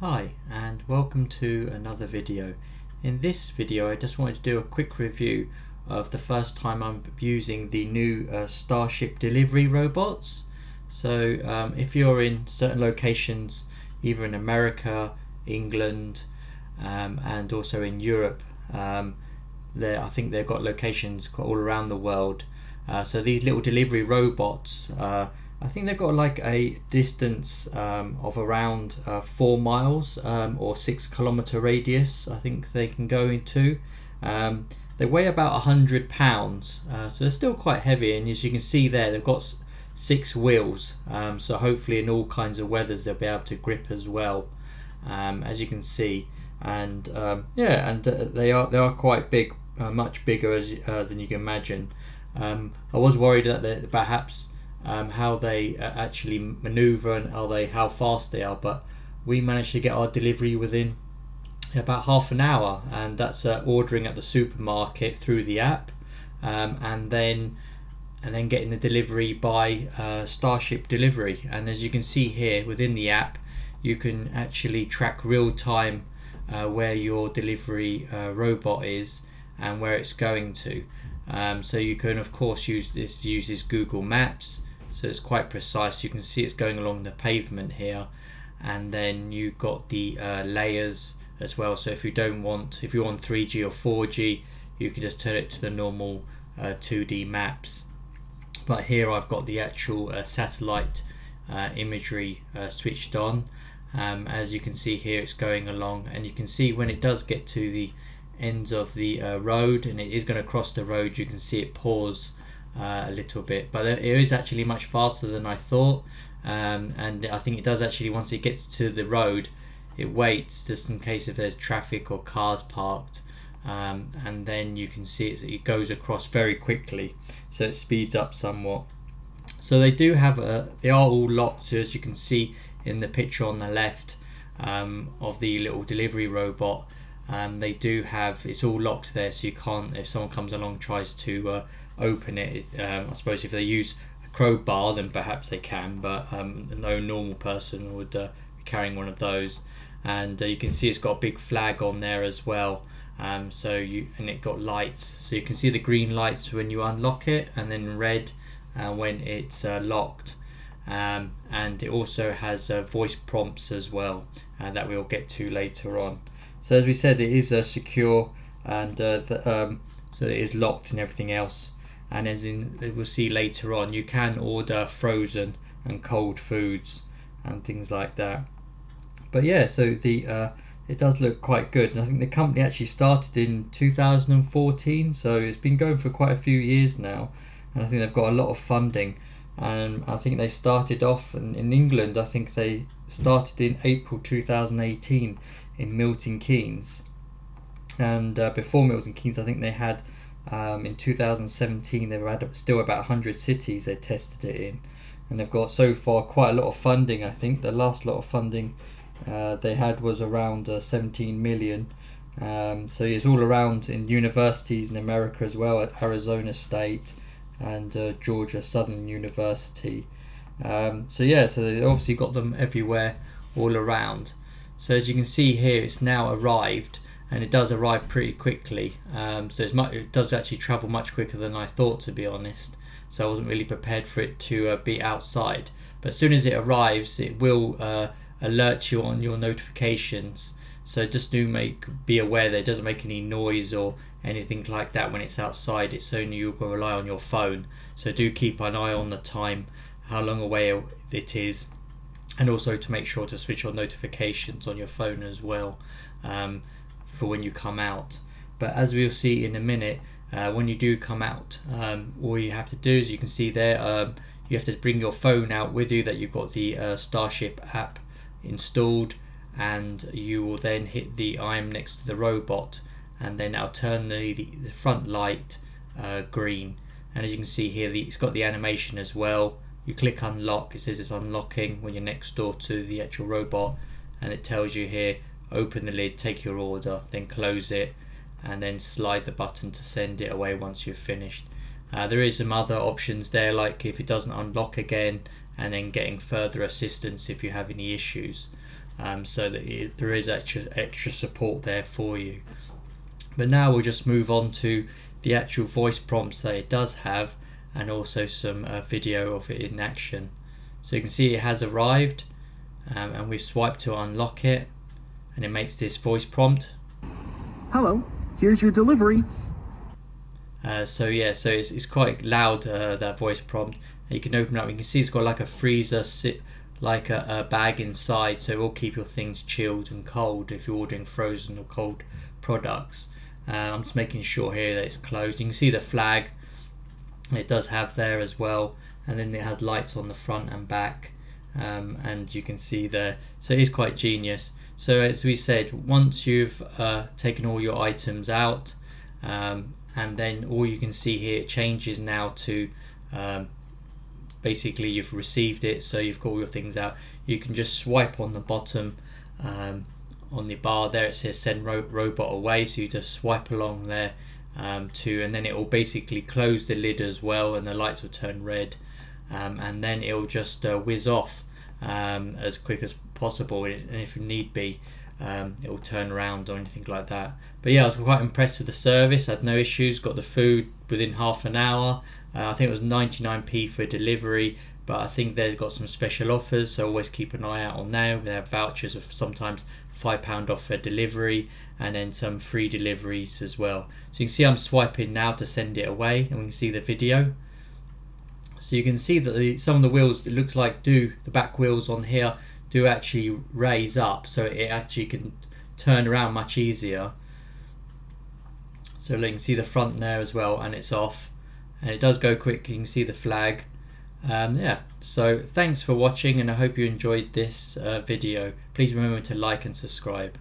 Hi and welcome to another video. In this video I just wanted to do a quick review of the first time I'm using the new Starship delivery robots. So if you're in certain locations, either in America, England and also in Europe, I think they've got locations all around the world. So these little delivery robots, I think they've got like a distance of around 4 miles or 6 kilometer radius. I think they can go into. They weigh about 100 pounds, so they're still quite heavy. And as you can see there, they've got 6 wheels. So hopefully, in all kinds of weathers, they'll be able to grip as well, as you can see. And they are quite big, much bigger than you can imagine. I was worried that perhaps how they actually maneuver and how fast they are, but we managed to get our delivery within about half an hour, and that's ordering at the supermarket through the app, and then getting the delivery by Starship delivery. And as you can see here within the app, you can actually track real time where your delivery robot is and where it's going to. So you can of course uses Google Maps, so it's quite precise. You can see it's going along the pavement here, and then you've got the layers as well. So if you're on 3G or 4G, you can just turn it to the normal 2D maps. But here I've got the actual satellite imagery switched on. As you can see here, it's going along, and you can see when it does get to the ends of the road and it is going to cross the road, you can see it pause a little bit, but it is actually much faster than I thought. And I think it does actually, once it gets to the road, it waits just in case if there's traffic or cars parked, and then you can see it goes across very quickly, so it speeds up somewhat. So they are all locked. So as you can see in the picture on the left of the little delivery robot, it's all locked there, so you can't, if someone comes along tries to open it, I suppose if they use a crowbar then perhaps they can, but no normal person would be carrying one of those. And you can see it's got a big flag on there as well, and it got lights, so you can see the green lights when you unlock it, and then red when it's locked. And it also has voice prompts as well, that we'll get to later on. So as we said, it is secure, and so it is locked and everything else. And as we'll see later on, you can order frozen and cold foods and things like that. But yeah, so it does look quite good. And I think the company actually started in 2014, so it's been going for quite a few years now. And I think they've got a lot of funding. And I think they started off in England. I think they started in April 2018 in Milton Keynes, and before Milton Keynes, I think they had in 2017 they had still about 100 cities they tested it in, and they've got so far quite a lot of funding. I think the last lot of funding they had was around 17 million. So it's all around in universities in America as well, at Arizona State and Georgia Southern University. So they obviously got them everywhere, all around. So as you can see here, it's now arrived, and it does arrive pretty quickly. So it does actually travel much quicker than I thought, to be honest. So I wasn't really prepared for it to be outside. But as soon as it arrives, it will alert you on your notifications. So just be aware that it doesn't make any noise or anything like that when it's outside. It's only you can rely on your phone. So do keep an eye on the time, how long away it is. And also to make sure to switch on notifications on your phone as well, for when you come out. But as we'll see in a minute, when you do come out, all you have to do is, you can see there, you have to bring your phone out with you, that you've got the Starship app installed, and you will then hit the I'm next to the robot, and then I'll turn the front light green. And as you can see here, it's got the animation as well. You click unlock, it says it's unlocking when you're next door to the actual robot, and it tells you here, open the lid, take your order, then close it, and then slide the button to send it away once you've finished. There is some other options there, like if it doesn't unlock again, and then getting further assistance if you have any issues. so that there is extra support there for you. But now we'll just move on to the actual voice prompts that it does have, and also some video of it in action. So you can see it has arrived, and we've swiped to unlock it, and it makes this voice prompt. Hello, here's your delivery. So it's quite loud, that voice prompt. And you can open it up, you can see it's got like a freezer, like a bag inside, so it will keep your things chilled and cold if you're ordering frozen or cold products. I'm just making sure here that it's closed. You can see the flag it does have there as well, and then it has lights on the front and back, and you can see there, so it is quite genius. So as we said, once you've taken all your items out, and then all you can see here, it changes now to basically you've received it, so you've got all your things out. You can just swipe on the bottom, on the bar there, it says send robot away, so you just swipe along there, and then it will basically close the lid as well, and the lights will turn red, and then it will just whiz off as quick as possible, and if need be, it will turn around or anything like that. But yeah, I was quite impressed with the service. I had no issues, got the food within half an hour. I think it was 99p for delivery, but I think they've got some special offers, so always keep an eye out on there. They have vouchers of sometimes £5 off for delivery, and then some free deliveries as well. So you can see I'm swiping now to send it away, and we can see the video. So you can see that some of the wheels, it looks like the back wheels on here do actually raise up, so it actually can turn around much easier. So you can see the front there as well, and it's off, and it does go quick. You can see the flag. Yeah, so thanks for watching, and I hope you enjoyed this video. Please remember to like and subscribe.